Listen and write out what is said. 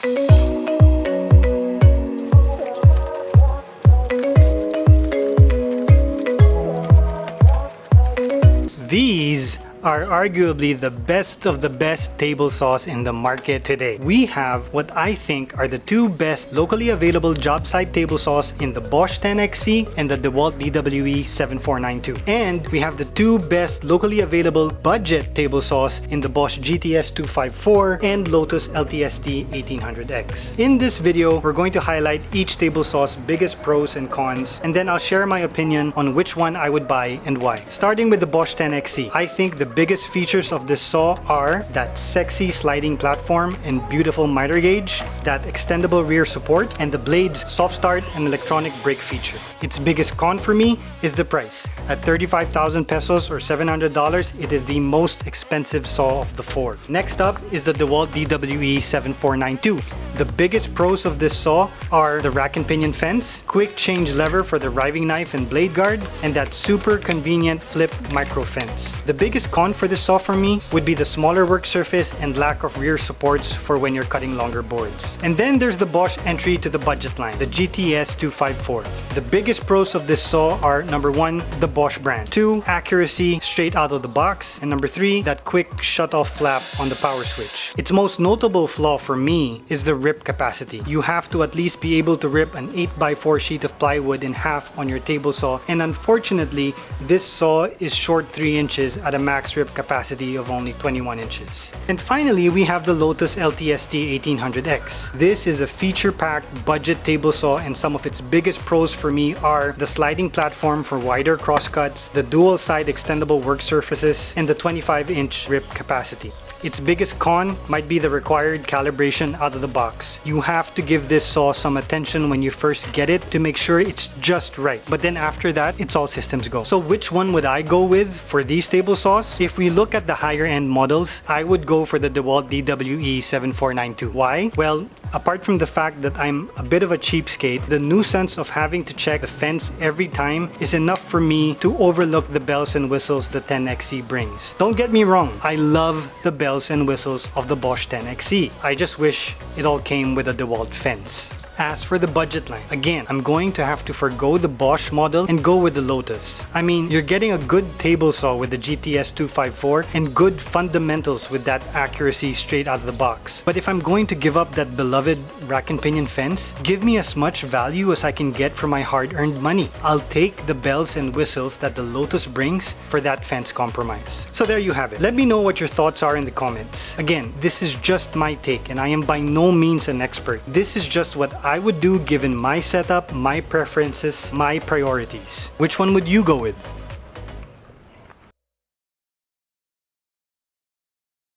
These are arguably the best of the best table saws in the market today. We have what I think are the two best locally available job site table saws in the Bosch 10XC and the Dewalt DWE7492. And we have the two best locally available budget table saws in the Bosch GTS254 and Lotus LTST1800X. In this video, we're going to highlight each table saw's biggest pros and cons, and then I'll share my opinion on which one I would buy and why. Starting with the Bosch 10XC, I think the biggest features of this saw are that sexy sliding platform and beautiful miter gauge, that extendable rear support, and the blade's soft start and electronic brake feature. Its biggest con for me is the price. At 35,000 pesos or $700, it is the most expensive saw of the four. Next up is the Dewalt DWE7492. The biggest pros of this saw are the rack and pinion fence, quick change lever for the riving knife and blade guard, and that super convenient flip micro fence. The biggest con for this saw for me would be the smaller work surface and lack of rear supports for when you're cutting longer boards. And then there's the Bosch entry to the budget line, the GTS254. The biggest pros of this saw are number 1, the Bosch brand, 2, accuracy straight out of the box, and number 3, that quick shut-off flap on the power switch. Its most notable flaw for me is the rip capacity. You have to at least be able to rip an 8x4 sheet of plywood in half on your table saw, and unfortunately this saw is short 3 inches at a max rip capacity of only 21 inches. And finally, we have the Lotus LTST1800X. This is a feature-packed budget table saw, and some of its biggest pros for me are the sliding platform for wider crosscuts, the dual side extendable work surfaces, and the 25-inch rip capacity. Its biggest con might be the required calibration out of the box. You have to give this saw some attention when you first get it to make sure it's just right. But then after that, it's all systems go. So which one would I go with for these table saws? If we look at the higher end models, I would go for the Dewalt DWE7492. Why? Well, apart from the fact that I'm a bit of a cheapskate, the nuisance of having to check the fence every time is enough for me to overlook the bells and whistles the 10XC brings. Don't get me wrong, I love the bells and whistles of the Bosch 10XC. I just wish it all came with a Dewalt fence. As for the budget line, again, I'm going to have to forgo the Bosch model and go with the Lotus. I mean, you're getting a good table saw with the GTS254 and good fundamentals with that accuracy straight out of the box. But if I'm going to give up that beloved rack and pinion fence, give me as much value as I can get for my hard-earned money. I'll take the bells and whistles that the Lotus brings for that fence compromise. So there you have it. Let me know what your thoughts are in the comments. Again, this is just my take and I am by no means an expert. This is just what I would do given my setup, my preferences, my priorities. Which one would you go with?